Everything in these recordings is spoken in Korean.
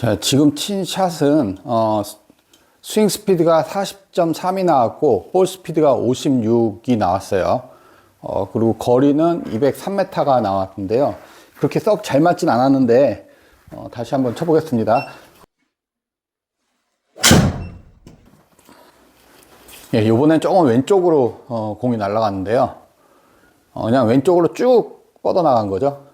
자, 지금 친 샷은 스윙 스피드가 40.3이 나왔고 볼 스피드가 56이 나왔어요. 그리고 거리는 203m가 나왔는데요. 그렇게 썩 잘 맞진 않았는데 다시 한번 쳐보겠습니다. 예, 이번엔 조금 왼쪽으로 공이 날아갔는데요. 그냥 왼쪽으로 쭉 뻗어나간 거죠.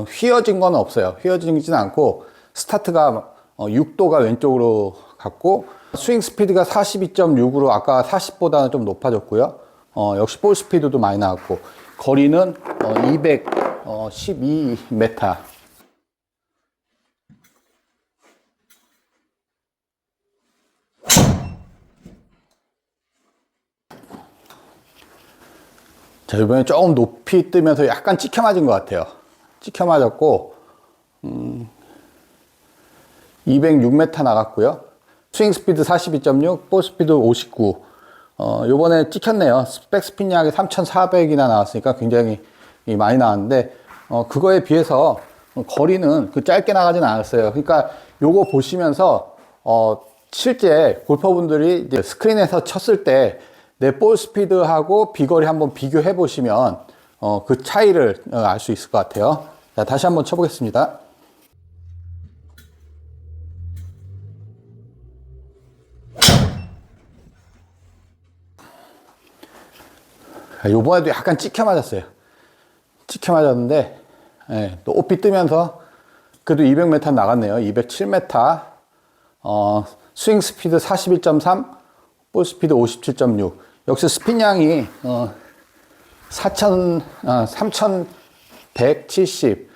휘어진 건 없어요. 휘어지진 않고 스타트가 6도가 왼쪽으로 갔고 스윙 스피드가 42.6으로 아까 40보다는 좀 높아졌고요. 역시 볼 스피드도 많이 나왔고 거리는 212m. 자, 이번에 조금 높이 뜨면서 약간 찍혀 맞은 것 같아요. 찍혀 맞았고 206m 나갔고요. 스윙 스피드 42.6, 볼 스피드 59. 요번에 찍혔네요. 백스핀 약이 3,400이나 나왔으니까 굉장히 많이 나왔는데, 그거에 비해서 거리는 그 짧게 나가진 않았어요. 그러니까 요거 보시면서, 실제 골퍼분들이 이제 스크린에서 쳤을 때 내 볼 스피드하고 비거리 한번 비교해 보시면, 그 차이를 알 수 있을 것 같아요. 자, 다시 한번 쳐보겠습니다. 요번에도 약간 찍혀 맞았어요. 찍혀 맞았는데, 예, 또 오피 뜨면서 그래도 200m 나갔네요. 207m. 스윙 스피드 41.3, 볼 스피드 57.6. 역시 스핀 양이 3170.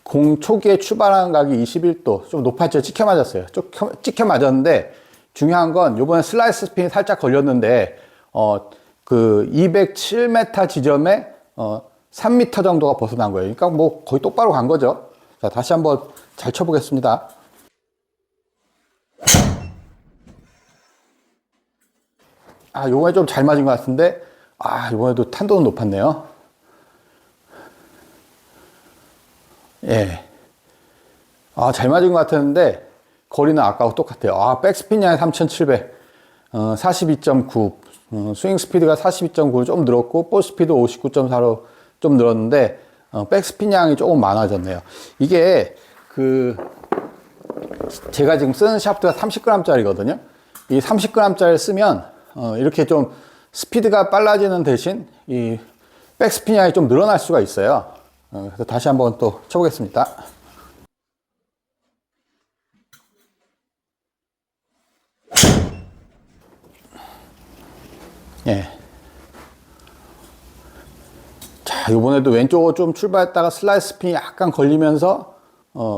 공 초기에 출발하는 각이 21도. 좀 높았죠. 찍혀 맞았어요. 찍혀 맞았는데, 중요한 건 요번에 슬라이스 스핀이 살짝 걸렸는데, 그 207m 지점에 3m 정도가 벗어난 거예요. 그러니까 뭐 거의 똑바로 간 거죠. 자, 다시 한번 잘 쳐보겠습니다. 요번에 좀 잘 맞은 것 같은데, 이번에도 탄도는 높았네요. 예. 잘 맞은 것 같았는데, 거리는 아까하고 똑같아요. 백스핀 양이 3700, 42.9. 스윙 스피드가 42.9로 좀 늘었고 볼 스피드 59.4로 좀 늘었는데 백스핀 양이 조금 많아졌네요. 이게 제가 지금 쓰는 샤프트가 30g 짜리거든요. 이 30g 짜리를 쓰면 이렇게 좀 스피드가 빨라지는 대신 이 백스핀 양이 좀 늘어날 수가 있어요. 그래서 다시 한번 또 쳐보겠습니다. 예. 자, 요번에도 왼쪽으로 좀 출발했다가 슬라이스 스핀이 약간 걸리면서,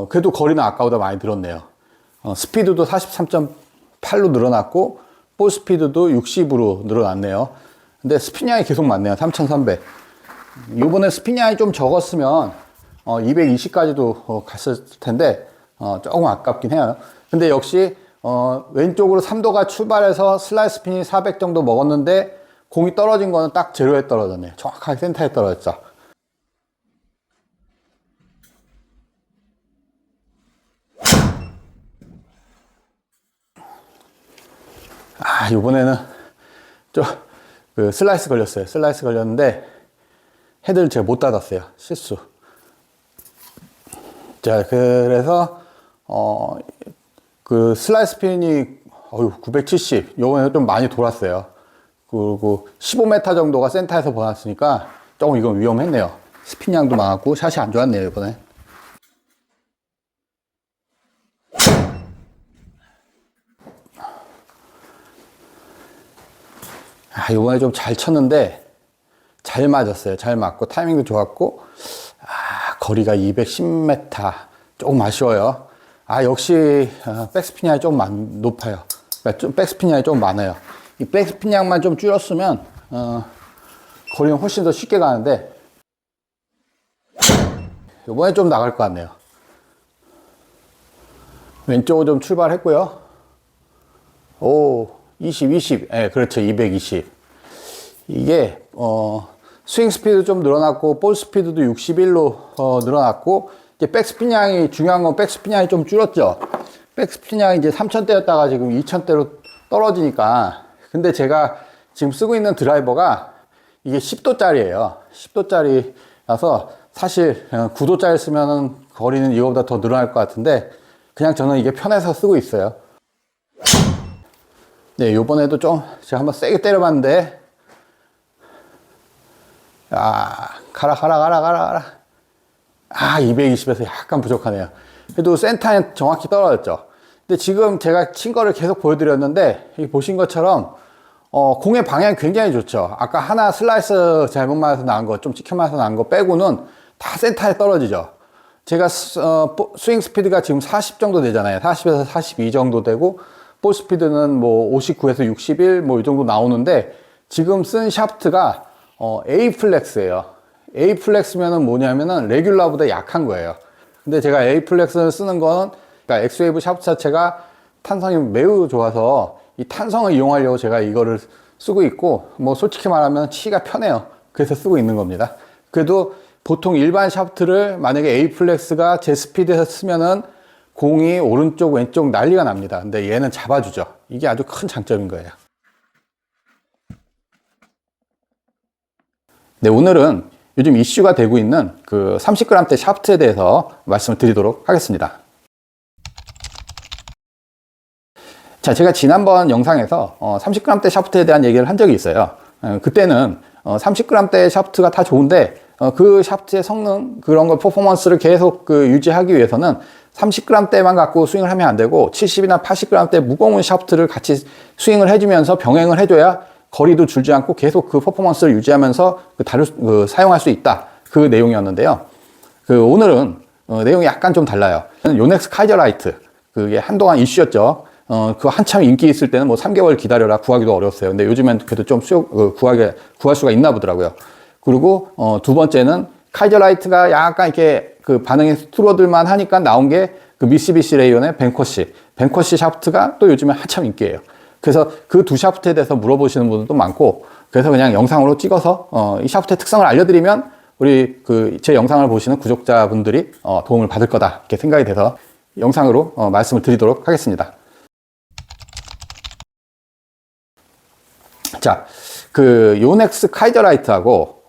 그래도 거리는 아까보다 많이 늘었네요. 스피드도 43.8로 늘어났고, 볼 스피드도 60으로 늘어났네요. 근데 스핀 양이 계속 많네요. 3,300. 요번에 스핀 양이 좀 적었으면, 220까지도 갔을 텐데, 조금 아깝긴 해요. 근데 역시, 왼쪽으로 3도가 출발해서 슬라이스 스핀이 400 정도 먹었는데 공이 떨어진 거는 딱 제로에 떨어졌네요. 정확하게 센터에 떨어졌죠. 이번에는 좀 슬라이스 걸렸어요. 슬라이스 걸렸는데 헤드를 제가 못 닫았어요. 실수. 자, 그래서 슬라이스 핀이 970. 요번에 좀 많이 돌았어요. 그리고 15m 정도가 센터에서 보냈으니까 조금 이건 위험했네요. 스핀 양도 많았고 샷이 안 좋았네요, 이번에. 이번에 좀 잘 쳤는데 잘 맞았어요. 잘 맞고 타이밍도 좋았고 거리가 210m. 조금 아쉬워요. 역시 백스핀 양이 좀 높아요. 백스핀 양이 좀 많아요. 이 백스핀 양만 좀 줄였으면 거리는 훨씬 더 쉽게 가는데 이번에 좀 나갈 것 같네요. 왼쪽으로 좀 출발했고요. 20. 네, 그렇죠. 220. 이게 스윙 스피드 좀 늘어났고 볼 스피드도 61로 늘어났고 이제 백스핀 양이, 중요한 건 백스핀 양이 좀 줄었죠. 백스핀 양이 이제 3000대였다가 지금 2000대로 떨어지니까. 근데 제가 지금 쓰고 있는 드라이버가 이게 10도짜리예요. 10도짜리라서 사실 9도짜리 쓰면은 거리는 이거보다 더 늘어날 것 같은데 그냥 저는 이게 편해서 쓰고 있어요. 네, 요번에도 좀 제가 한번 세게 때려봤는데, 가라. 220에서 약간 부족하네요. 그래도 센터에 정확히 떨어졌죠. 근데 지금 제가 친 거를 계속 보여드렸는데, 이 보신 것처럼, 공의 방향이 굉장히 좋죠. 아까 하나 슬라이스 잘못 맞아서 나온 거, 좀 찍혀 맞아서 나온 거 빼고는 다 센터에 떨어지죠. 제가, 스윙 스피드가 지금 40 정도 되잖아요. 40에서 42 정도 되고, 볼 스피드는 뭐 59에서 61, 뭐 이 정도 나오는데, 지금 쓴 샤프트가, A 플렉스예요. A 플렉스면은 뭐냐면은 레귤러보다 약한 거예요. 근데 제가 A 플렉스를 쓰는 거는, 그러니까 엑스웨이브 샤프트 자체가 탄성이 매우 좋아서 이 탄성을 이용하려고 제가 이거를 쓰고 있고, 뭐 솔직히 말하면 치기가 편해요. 그래서 쓰고 있는 겁니다. 그래도 보통 일반 샤프트를 만약에 A 플렉스가 제 스피드에서 쓰면은 공이 오른쪽 왼쪽 난리가 납니다. 근데 얘는 잡아주죠. 이게 아주 큰 장점인 거예요. 네, 오늘은 요즘 이슈가 되고 있는 그 30g대 샤프트에 대해서 말씀을 드리도록 하겠습니다. 자, 제가 지난번 영상에서 30g대 샤프트에 대한 얘기를 한 적이 있어요. 그때는 30g대 샤프트가 다 좋은데 그 샤프트의 성능, 그런 거 퍼포먼스를 계속 유지하기 위해서는 30g대만 갖고 스윙을 하면 안 되고 70이나 80g대 무거운 샤프트를 같이 스윙을 해주면서 병행을 해줘야 거리도 줄지 않고 계속 그 퍼포먼스를 유지하면서 사용할 수 있다. 그 내용이었는데요. 오늘은 내용이 약간 좀 달라요. 요넥스 카이저라이트, 그게 한동안 이슈였죠. 그 한참 인기 있을 때는 뭐 3개월 기다려라 구하기도 어려웠어요. 근데 요즘엔 그래도 좀 구할 수가 있나 보더라고요. 그리고 두 번째는 카이저라이트가 약간 이렇게 그 반응이 줄어들만 하니까 나온 게 그 미쓰비시 레이온의 벤커시 샤프트가 또 요즘에 한참 인기예요. 그래서 그 두 샤프트에 대해서 물어보시는 분들도 많고, 그래서 그냥 영상으로 찍어서 이 샤프트의 특성을 알려드리면 우리 제 영상을 보시는 구독자분들이 도움을 받을 거다 이렇게 생각이 돼서 영상으로 말씀을 드리도록 하겠습니다. 자, 요넥스 카이저라이트하고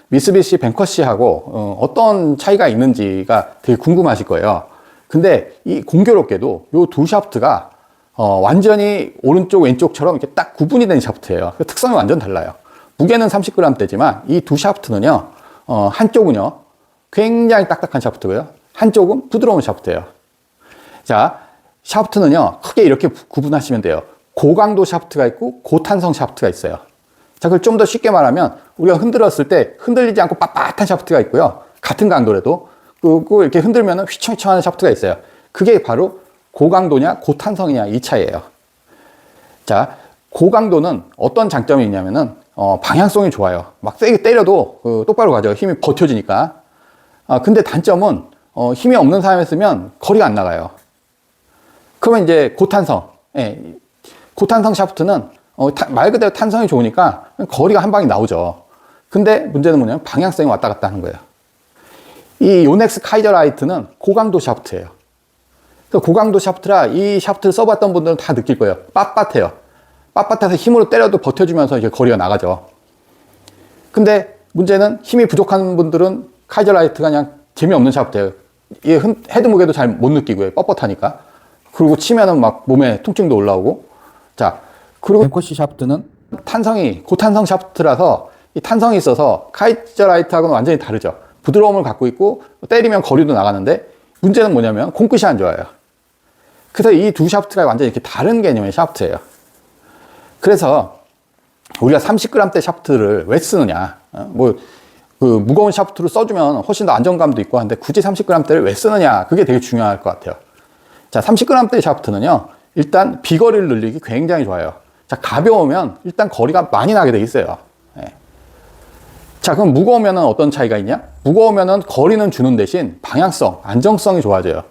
미쓰비시 벤커시하고 어떤 차이가 있는지가 되게 궁금하실 거예요. 근데 이 공교롭게도 요 두 샤프트가 완전히 오른쪽 왼쪽처럼 이렇게 딱 구분이 된 샤프트예요. 그 특성이 완전 달라요. 무게는 30g대지만 이 두 샤프트는요, 한쪽은요 굉장히 딱딱한 샤프트고요, 한쪽은 부드러운 샤프트예요. 자, 샤프트는요 크게 이렇게 구분하시면 돼요. 고강도 샤프트가 있고 고탄성 샤프트가 있어요. 자, 그걸 좀 더 쉽게 말하면 우리가 흔들었을 때 흔들리지 않고 빳빳한 샤프트가 있고요, 같은 강도라도 그리고 이렇게 흔들면 휘청휘청하는 샤프트가 있어요. 그게 바로 고강도냐 고탄성이냐 이 차이예요. 자, 고강도는 어떤 장점이 있냐면은 방향성이 좋아요. 막 세게 때려도 똑바로 가죠. 힘이 버텨지니까. 근데 단점은 힘이 없는 사람이 쓰면 거리가 안 나가요. 그러면 이제 고탄성, 고탄성 샤프트는 말 그대로 탄성이 좋으니까 거리가 한 방에 나오죠. 근데 문제는 뭐냐면 방향성이 왔다 갔다 하는 거예요. 이 요넥스 카이저라이트는 고강도 샤프트예요. 그래서 고강도 샤프트라 이 샤프트를 써봤던 분들은 다 느낄 거예요. 빳빳해요. 빳빳해서 힘으로 때려도 버텨주면서 이렇게 거리가 나가죠. 근데 문제는 힘이 부족한 분들은 카이저라이트가 그냥 재미없는 샤프트예요. 이게 헤드 무게도 잘 못 느끼고요. 뻣뻣하니까. 그리고 치면은 막 몸에 통증도 올라오고. 자, 그리고 벤커시 샤프트는 고탄성 샤프트라서 이 탄성이 있어서 카이저라이트하고는 완전히 다르죠. 부드러움을 갖고 있고 때리면 거리도 나가는데 문제는 뭐냐면 공끝이 안 좋아요. 그래서 이 두 샤프트가 완전히 이렇게 다른 개념의 샤프트예요. 그래서 우리가 30g대 샤프트를 왜 쓰느냐, 무거운 샤프트를 써주면 훨씬 더 안정감도 있고 한데 굳이 30g대를 왜 쓰느냐, 그게 되게 중요할 것 같아요. 자, 30g대 샤프트는요 일단 비거리를 늘리기 굉장히 좋아요. 자, 가벼우면 일단 거리가 많이 나게 돼 있어요. 자, 그럼 무거우면은 어떤 차이가 있냐? 무거우면은 거리는 주는 대신 방향성, 안정성이 좋아져요.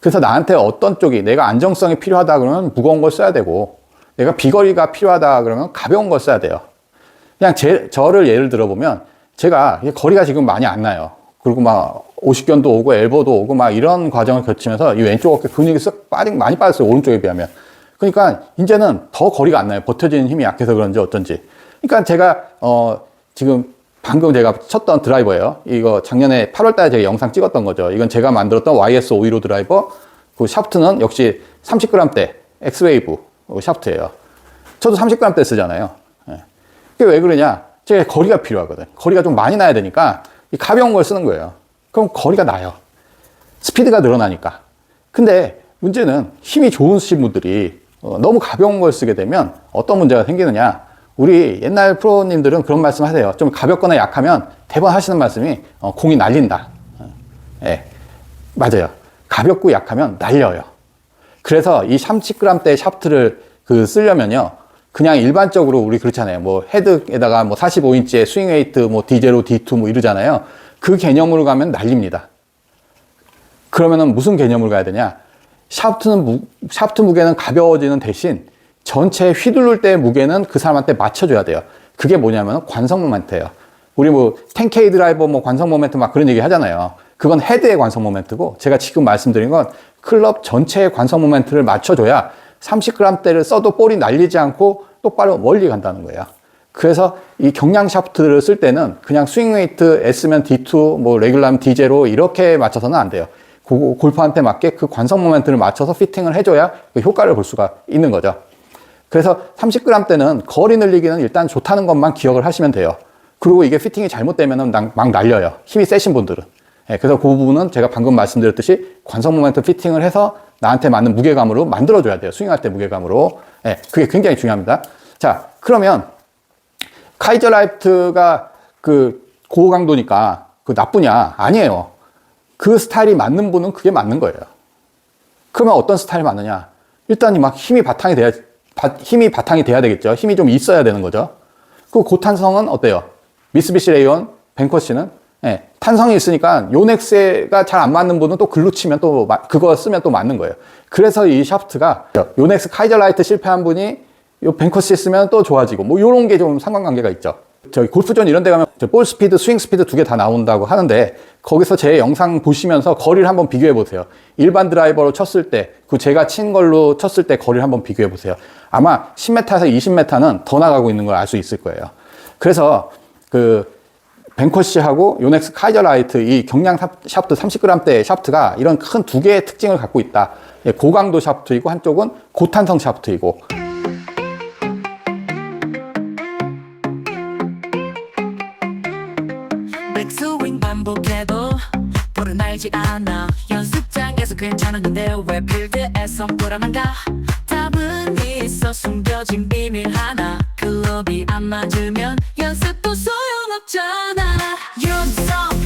그래서 나한테 어떤 쪽이 내가 안정성이 필요하다 그러면 무거운 걸 써야 되고, 내가 비거리가 필요하다 그러면 가벼운 걸 써야 돼요. 그냥 저를 예를 들어보면 제가 거리가 지금 많이 안 나요. 그리고 막 오십견도 오고 엘보도 오고 막 이런 과정을 거치면서 이 왼쪽 어깨 근육이 많이 빠졌어요. 오른쪽에 비하면. 그러니까 이제는 더 거리가 안 나요. 버텨지는 힘이 약해서 그런지 어쩐지. 그러니까 제가 지금 방금 제가 쳤던 드라이버예요. 이거 작년에 8월 달에 제가 영상 찍었던 거죠. 이건 제가 만들었던 YS515 드라이버. 그 샤프트는 역시 30g대 엑스웨이브 샤프트예요. 저도 30g대 쓰잖아요. 예. 그게 왜 그러냐? 제가 거리가 필요하거든. 거리가 좀 많이 나야 되니까 이 가벼운 걸 쓰는 거예요. 그럼 거리가 나요. 스피드가 늘어나니까. 근데 문제는 힘이 좋으신 분들이 너무 가벼운 걸 쓰게 되면 어떤 문제가 생기느냐? 우리 옛날 프로님들은 그런 말씀 하세요. 좀 가볍거나 약하면 대부분 하시는 말씀이 공이 날린다. 예, 맞아요. 가볍고 약하면 날려요. 그래서 이 30g대 샤프트를 쓰려면요. 그냥 일반적으로 우리 그렇잖아요. 뭐 헤드에다가 뭐 45인치의 스윙 웨이트 뭐 D0, D2 뭐 이러잖아요. 그 개념으로 가면 날립니다. 그러면은 무슨 개념으로 가야 되냐? 샤프트 무게는 가벼워지는 대신 전체 휘두를 때 무게는 그 사람한테 맞춰줘야 돼요. 그게 뭐냐면 관성 모멘트예요. 우리 뭐 10K 드라이버 뭐 관성 모멘트 막 그런 얘기 하잖아요. 그건 헤드의 관성 모멘트고 제가 지금 말씀드린 건 클럽 전체의 관성 모멘트를 맞춰줘야 30g대를 써도 볼이 날리지 않고 똑바로 멀리 간다는 거예요. 그래서 이 경량 샤프트를 쓸 때는 그냥 스윙 웨이트 S면 D2, 뭐 레귤러면 D0 이렇게 맞춰서는 안 돼요. 골퍼한테 맞게 그 관성 모멘트를 맞춰서 피팅을 해줘야 그 효과를 볼 수가 있는 거죠. 그래서 30g대는 거리 늘리기는 일단 좋다는 것만 기억을 하시면 돼요. 그리고 이게 피팅이 잘못되면 막 날려요. 힘이 세신 분들은. 예, 그래서 그 부분은 제가 방금 말씀드렸듯이 관성 모멘트 피팅을 해서 나한테 맞는 무게감으로 만들어줘야 돼요. 스윙할 때 무게감으로. 예, 그게 굉장히 중요합니다. 자, 그러면 카이저 라이트가 고강도니까 나쁘냐? 아니에요. 그 스타일이 맞는 분은 그게 맞는 거예요. 그러면 어떤 스타일이 맞느냐? 일단 막 힘이 바탕이 돼야 되겠죠. 힘이 좀 있어야 되는 거죠. 그 고탄성은 어때요? 미쓰비시 레이온, 벤커시는 예, 탄성이 있으니까 요넥스가 잘 안 맞는 분은 또 글로 치면 또 그거 쓰면 또 맞는 거예요. 그래서 이 샤프트가 요넥스 카이저 라이트 실패한 분이 요 벤커시 쓰면 또 좋아지고 뭐 요런 게 좀 상관관계가 있죠. 저기 골프존 이런 데 가면 볼 스피드, 스윙 스피드 두 개 다 나온다고 하는데 거기서 제 영상 보시면서 거리를 한번 비교해 보세요. 일반 드라이버로 쳤을 때, 제가 친 걸로 쳤을 때 거리를 한번 비교해 보세요. 아마 10m에서 20m는 더 나가고 있는 걸 알 수 있을 거예요. 그래서 벤커시하고 요넥스 카이저 라이트 이 경량 샤프트 30g대 샤프트가 이런 큰 두 개의 특징을 갖고 있다. 고강도 샤프트이고 한쪽은 고탄성 샤프트이고. 백스윙 반복해도 볼은 알지 않아. 연습장에서 괜찮았는데 왜 필드에서 불안한가? 답은 있어. 숨겨진 비밀 하나. 클럽이 안 맞으면 연습도 소용없잖아. 윤성